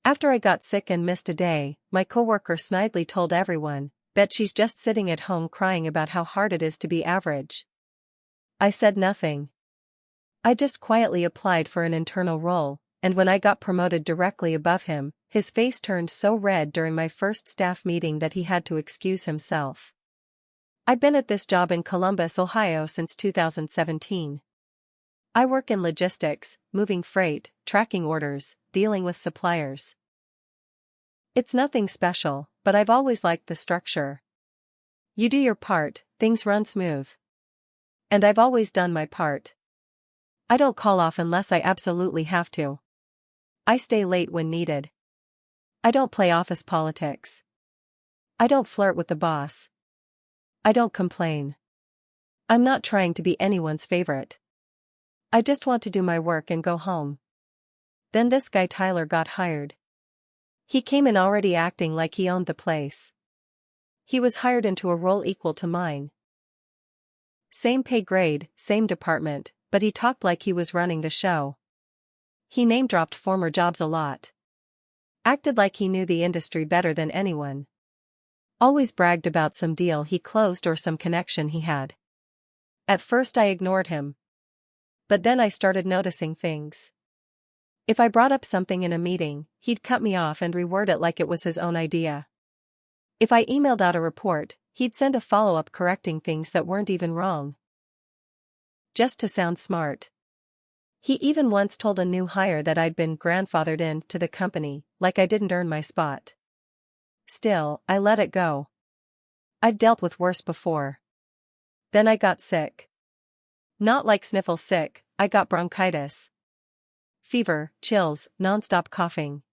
After I got sick and missed a day, my coworker Snidely told everyone, "Bet she's just sitting at home crying about how hard it is to be average." I said nothing. I just quietly applied for an internal role, and when I got promoted directly above him, his face turned so red during my first staff meeting that he had to excuse himself. I've been at this job in Columbus, Ohio since 2017. I work in logistics, moving freight, tracking orders, dealing with suppliers. It's nothing special, but I've always liked the structure. You do your part, things run smooth. And I've always done my part. I don't call off unless I absolutely have to. I stay late when needed. I don't play office politics. I don't flirt with the boss. I don't complain. I'm not trying to be anyone's favorite. I just want to do my work and go home. Then this guy Tyler got hired. He came in already acting like he owned the place. He was hired into a role equal to mine. Same pay grade, same department, but he talked like he was running the show. He name-dropped former jobs a lot. Acted like he knew the industry better than anyone. Always bragged about some deal he closed or some connection he had. At first I ignored him. But then I started noticing things. If I brought up something in a meeting, he'd cut me off and reword it like it was his own idea. If I emailed out a report, he'd send a follow-up correcting things that weren't even wrong. Just to sound smart. He even once told a new hire that I'd been grandfathered in to the company, like I didn't earn my spot. Still, I let it go. I've dealt with worse before. Then I got sick. Not like sniffle sick, I got bronchitis. Fever, chills, non-stop coughing.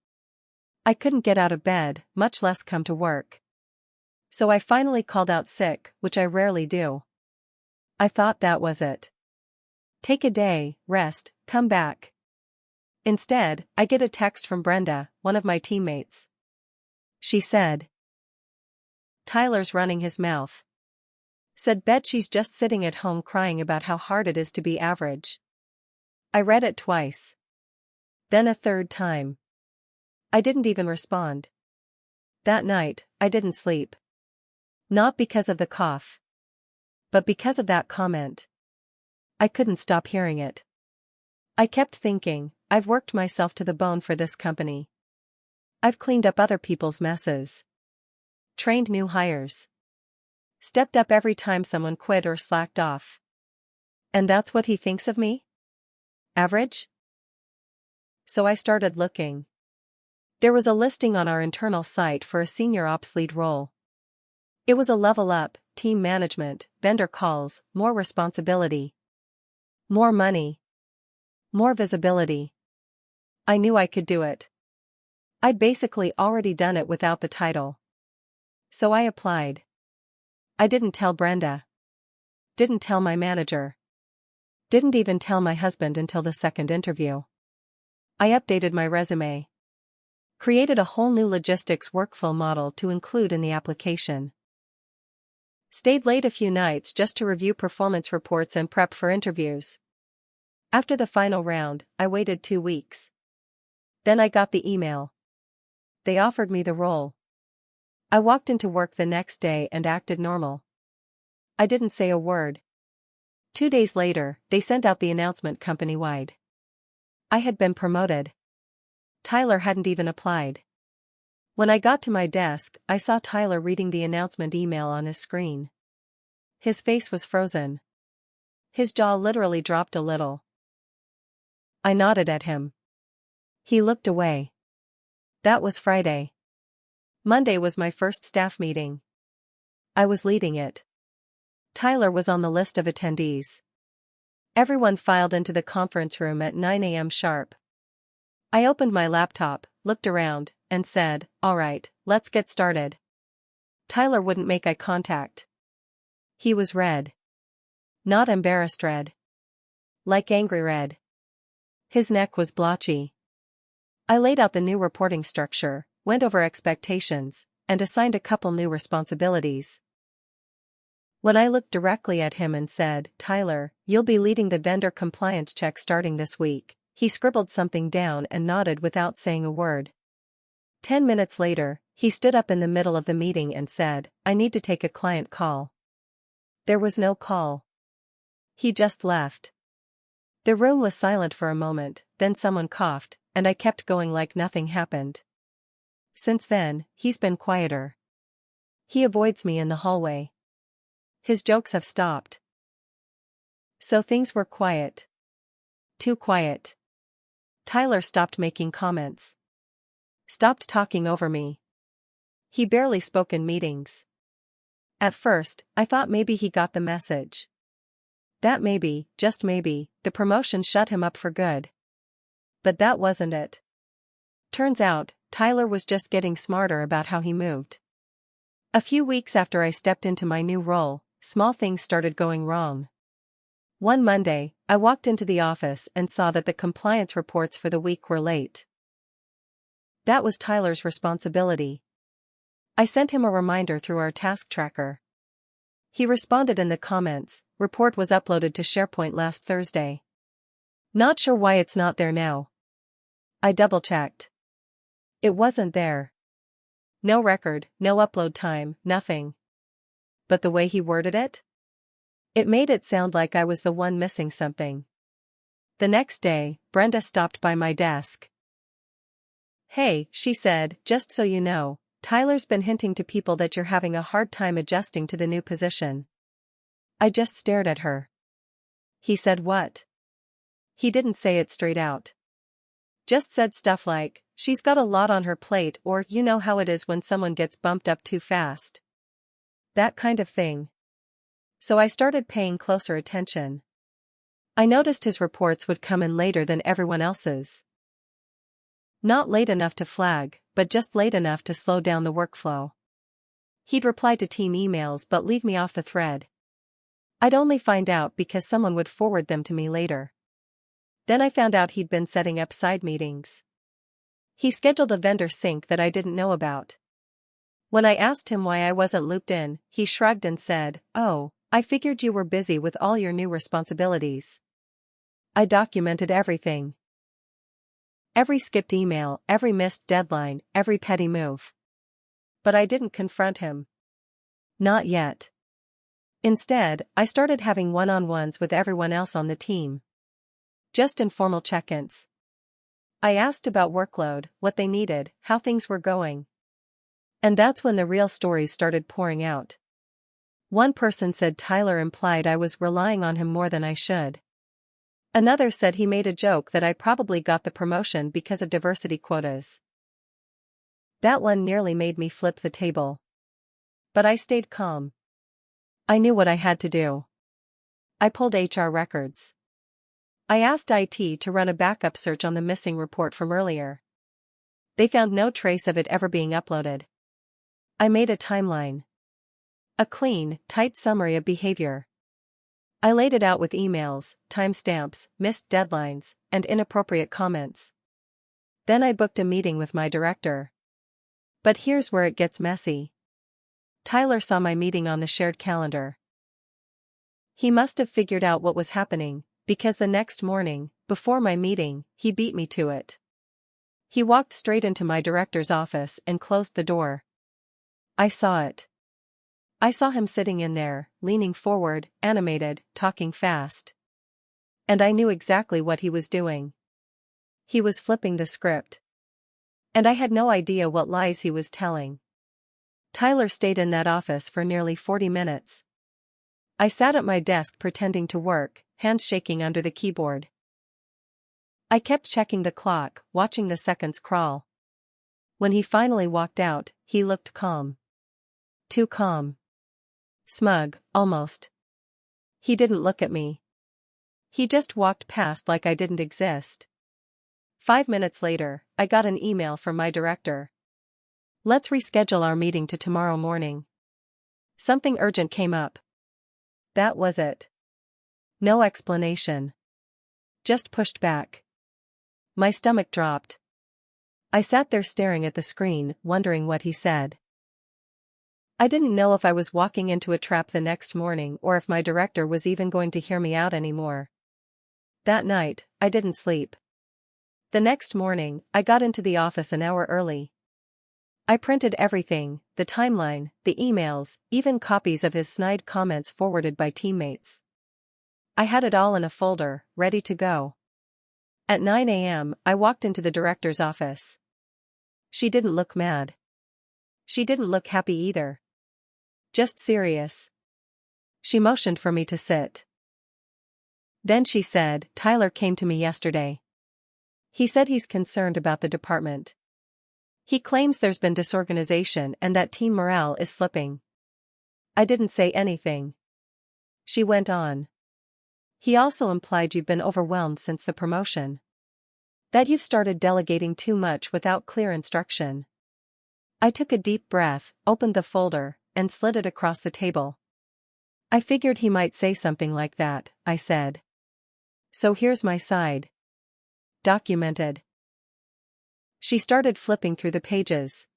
I couldn't get out of bed, much less come to work. So I finally called out sick, which I rarely do. I thought that was it. Take a day, rest, come back. Instead, I get a text from Brenda, one of my teammates. She said, "Tyler's running his mouth. Said bet she's just sitting at home crying about how hard it is to be average." I read it twice. Then a third time. I didn't even respond. That night, I didn't sleep. Not because of the cough. But because of that comment. I couldn't stop hearing it. I kept thinking, I've worked myself to the bone for this company. I've cleaned up other people's messes. Trained new hires. Stepped up every time someone quit or slacked off. And that's what he thinks of me? Average? So I started looking. There was a listing on our internal site for a senior ops lead role. It was a level up, team management, vendor calls, more responsibility. More money. More visibility. I knew I could do it. I'd basically already done it without the title. So I applied. I didn't tell Brenda. Didn't tell my manager. Didn't even tell my husband until the second interview. I updated my resume. Created a whole new logistics workflow model to include in the application. Stayed late a few nights just to review performance reports and prep for interviews. After the final round, I waited 2 weeks. Then I got the email. They offered me the role. I walked into work the next day and acted normal. I didn't say a word. 2 days later, they sent out the announcement company-wide. I had been promoted. Tyler hadn't even applied. When I got to my desk, I saw Tyler reading the announcement email on his screen. His face was frozen. His jaw literally dropped a little. I nodded at him. He looked away. That was Friday. Monday was my first staff meeting. I was leading it. Tyler was on the list of attendees. Everyone filed into the conference room at 9 a.m. sharp. I opened my laptop, looked around, and said, "All right, let's get started." Tyler wouldn't make eye contact. He was red. Not embarrassed red. Like angry red. His neck was blotchy. I laid out the new reporting structure, went over expectations, and assigned a couple new responsibilities. When I looked directly at him and said, "Tyler, you'll be leading the vendor compliance check starting this week," he scribbled something down and nodded without saying a word. 10 minutes later, he stood up in the middle of the meeting and said, "I need to take a client call." There was no call. He just left. The room was silent for a moment, then someone coughed, and I kept going like nothing happened. Since then, he's been quieter. He avoids me in the hallway. His jokes have stopped. So things were quiet. Too quiet. Tyler stopped making comments. Stopped talking over me. He barely spoke in meetings. At first, I thought maybe he got the message. That maybe, just maybe, the promotion shut him up for good. But that wasn't it. Turns out, Tyler was just getting smarter about how he moved. A few weeks after I stepped into my new role, small things started going wrong. One Monday, I walked into the office and saw that the compliance reports for the week were late. That was Tyler's responsibility. I sent him a reminder through our task tracker. He responded in the comments, "Report was uploaded to SharePoint last Thursday. Not sure why it's not there now." I double-checked. It wasn't there. No record, no upload time, nothing. But the way he worded it? It made it sound like I was the one missing something. The next day, Brenda stopped by my desk. "Hey," she said, "just so you know, Tyler's been hinting to people that you're having a hard time adjusting to the new position." I just stared at her. He said what? He didn't say it straight out. Just said stuff like, "She's got a lot on her plate," or "You know how it is when someone gets bumped up too fast." That kind of thing. So I started paying closer attention. I noticed his reports would come in later than everyone else's. Not late enough to flag, but just late enough to slow down the workflow. He'd reply to team emails but leave me off the thread. I'd only find out because someone would forward them to me later. Then I found out he'd been setting up side meetings. He scheduled a vendor sync that I didn't know about. When I asked him why I wasn't looped in, he shrugged and said, "Oh, I figured you were busy with all your new responsibilities." I documented everything. Every skipped email, every missed deadline, every petty move. But I didn't confront him. Not yet. Instead, I started having one-on-ones with everyone else on the team. Just informal check-ins. I asked about workload, what they needed, how things were going. And that's when the real stories started pouring out. One person said Tyler implied I was relying on him more than I should. Another said he made a joke that I probably got the promotion because of diversity quotas. That one nearly made me flip the table. But I stayed calm. I knew what I had to do. I pulled HR records. I asked IT to run a backup search on the missing report from earlier. They found no trace of it ever being uploaded. I made a timeline. A clean, tight summary of behavior. I laid it out with emails, timestamps, missed deadlines, and inappropriate comments. Then I booked a meeting with my director. But here's where it gets messy. Tyler saw my meeting on the shared calendar. He must have figured out what was happening, because the next morning, before my meeting, he beat me to it. He walked straight into my director's office and closed the door. I saw it. I saw him sitting in there, leaning forward, animated, talking fast. And I knew exactly what he was doing. He was flipping the script. And I had no idea what lies he was telling. Tyler stayed in that office for nearly 40 minutes. I sat at my desk pretending to work, hands shaking under the keyboard. I kept checking the clock, watching the seconds crawl. When he finally walked out, he looked calm. Too calm. Smug, almost. He didn't look at me. He just walked past like I didn't exist. 5 minutes later, I got an email from my director. "Let's reschedule our meeting to tomorrow morning. Something urgent came up." That was it. No explanation. Just pushed back. My stomach dropped. I sat there staring at the screen, wondering what he said. I didn't know if I was walking into a trap the next morning or if my director was even going to hear me out anymore. That night, I didn't sleep. The next morning, I got into the office an hour early. I printed everything, the timeline, the emails, even copies of his snide comments forwarded by teammates. I had it all in a folder, ready to go. At 9 a.m., I walked into the director's office. She didn't look mad. She didn't look happy either. Just serious. She motioned for me to sit. Then she said, "Tyler came to me yesterday. He said he's concerned about the department. He claims there's been disorganization and that team morale is slipping." I didn't say anything. She went on. "He also implied you've been overwhelmed since the promotion. That you've started delegating too much without clear instruction." I took a deep breath, opened the folder, and slid it across the table. "I figured he might say something like that," I said. "So here's my side. Documented." She started flipping through the pages.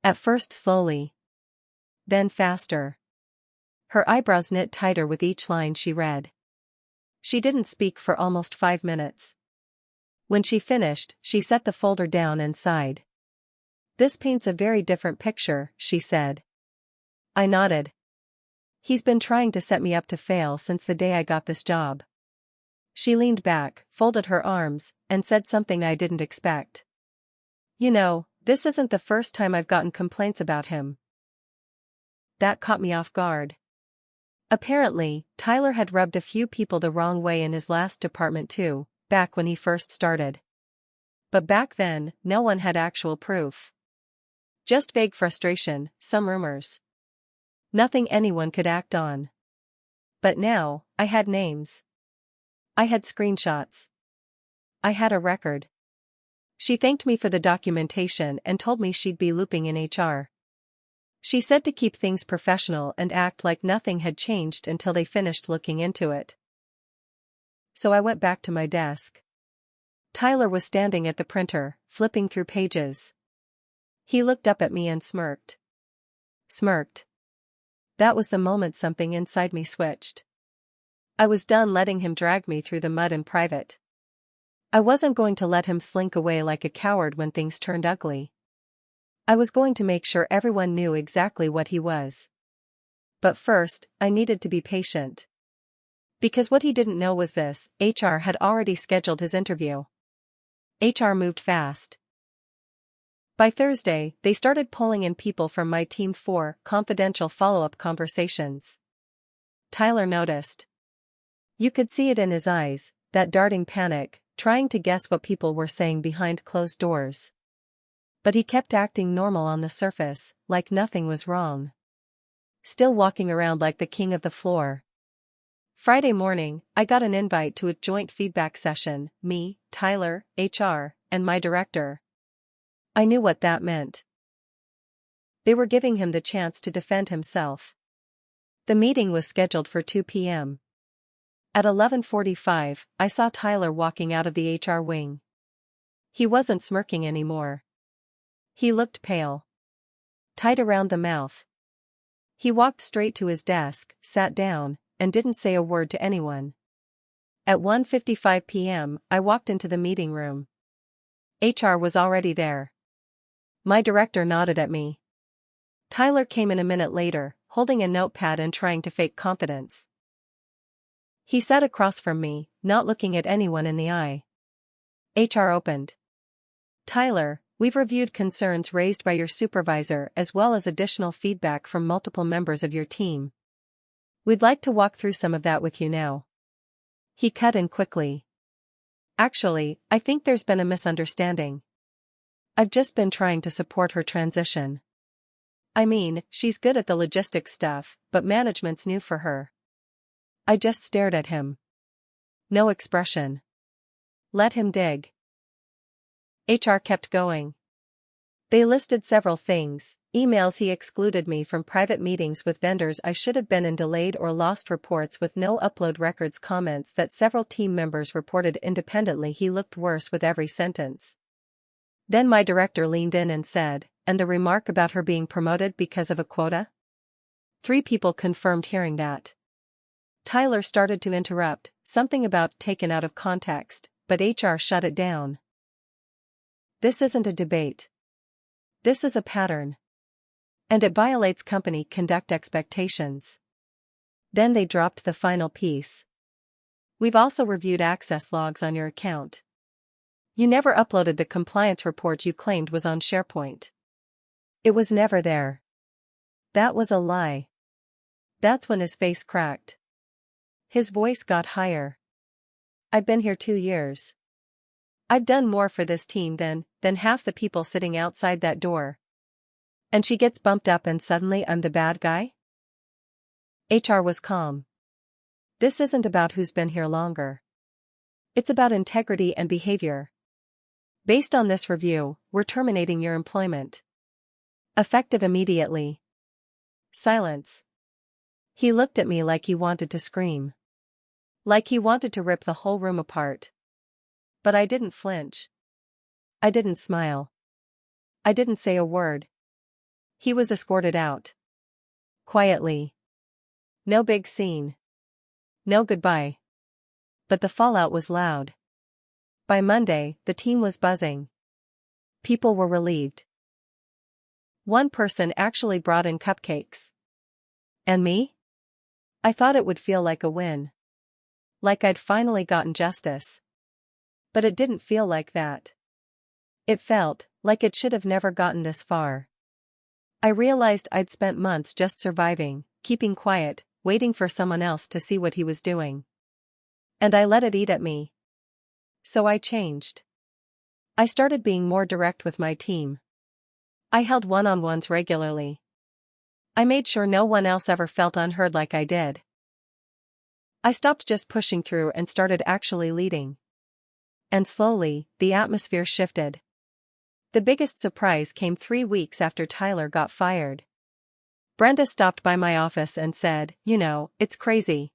At first slowly. Then faster. Her eyebrows knit tighter with each line she read. She didn't speak for almost 5 minutes. When she finished, she set the folder down and sighed. "This paints a very different picture," she said. I nodded. "He's been trying to set me up to fail since the day I got this job." She leaned back, folded her arms, and said something I didn't expect. "You know, this isn't the first time I've gotten complaints about him." That caught me off guard. Apparently, Tyler had rubbed a few people the wrong way in his last department too, back when he first started. But back then, no one had actual proof. Just vague frustration, some rumors. Nothing anyone could act on. But now, I had names. I had screenshots. I had a record. She thanked me for the documentation and told me she'd be looping in HR. She said to keep things professional and act like nothing had changed until they finished looking into it. So I went back to my desk. Tyler was standing at the printer, flipping through pages. He looked up at me and smirked. Smirked. That was the moment something inside me switched. I was done letting him drag me through the mud in private. I wasn't going to let him slink away like a coward when things turned ugly. I was going to make sure everyone knew exactly what he was. But first, I needed to be patient. Because what he didn't know was this: HR had already scheduled his interview. HR moved fast. By Thursday, they started pulling in people from my team for confidential follow-up conversations. Tyler noticed. You could see it in his eyes, that darting panic, trying to guess what people were saying behind closed doors. But he kept acting normal on the surface, like nothing was wrong. Still walking around like the king of the floor. Friday morning, I got an invite to a joint feedback session, me, Tyler, HR, and my director. I knew what that meant. They were giving him the chance to defend himself. The meeting was scheduled for 2 p.m. At 11:45, I saw Tyler walking out of the HR wing. He wasn't smirking anymore. He looked pale. Tight around the mouth. He walked straight to his desk, sat down, and didn't say a word to anyone. At 1:55 p.m., I walked into the meeting room. HR was already there. My director nodded at me. Tyler came in a minute later, holding a notepad and trying to fake confidence. He sat across from me, not looking at anyone in the eye. HR opened. "Tyler, we've reviewed concerns raised by your supervisor as well as additional feedback from multiple members of your team. We'd like to walk through some of that with you now." He cut in quickly. "Actually, I think there's been a misunderstanding. I've just been trying to support her transition. I mean, she's good at the logistics stuff, but management's new for her." I just stared at him. No expression. Let him dig. HR kept going. They listed several things: emails he excluded me from, private meetings with vendors I should have been in, delayed or lost reports with no upload records, comments that several team members reported independently. He looked worse with every sentence. Then my director leaned in and said, "And the remark about her being promoted because of a quota?" 3 people confirmed hearing that. Tyler started to interrupt, something about taken out of context, but HR shut it down. "This isn't a debate. This is a pattern. And it violates company conduct expectations. Then they dropped the final piece. We've also reviewed access logs on your account. You never uploaded the compliance report you claimed was on SharePoint. It was never there. That was a lie. That's when his face cracked. His voice got higher. I've been here 2 years. I've done more for this team than half the people sitting outside that door. And she gets bumped up and suddenly I'm the bad guy? HR was calm. This isn't about who's been here longer. It's about integrity and behavior. Based on this review, we're terminating your employment. Effective immediately. Silence. He looked at me like he wanted to scream. Like he wanted to rip the whole room apart. But I didn't flinch. I didn't smile. I didn't say a word. He was escorted out. Quietly. No big scene. No goodbye. But the fallout was loud. By Monday, the team was buzzing. People were relieved. One person actually brought in cupcakes. And me? I thought it would feel like a win. Like I'd finally gotten justice. But it didn't feel like that. It felt like it should have never gotten this far. I realized I'd spent months just surviving, keeping quiet, waiting for someone else to see what he was doing. And I let it eat at me. So I changed. I started being more direct with my team. I held one-on-ones regularly. I made sure no one else ever felt unheard like I did. I stopped just pushing through and started actually leading. And slowly, the atmosphere shifted. The biggest surprise came 3 weeks after Tyler got fired. Brenda stopped by my office and said, it's crazy.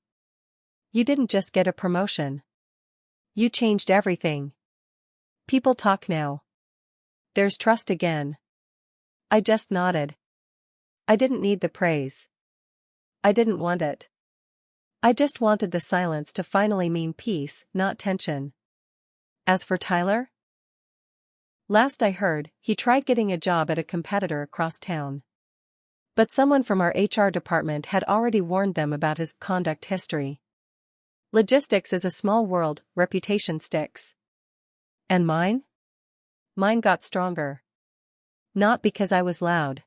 You didn't just get a promotion. You changed everything. People talk now. There's trust again. I just nodded. I didn't need the praise. I didn't want it. I just wanted the silence to finally mean peace, not tension. As for Tyler? Last I heard, he tried getting a job at a competitor across town. But someone from our HR department had already warned them about his conduct history. Logistics is a small world, reputation sticks. And mine? Mine got stronger. Not because I was loud.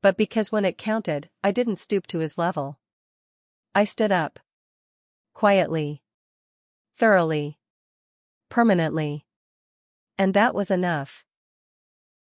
But because when it counted, I didn't stoop to his level. I stood up. Quietly. Thoroughly. Permanently. And that was enough.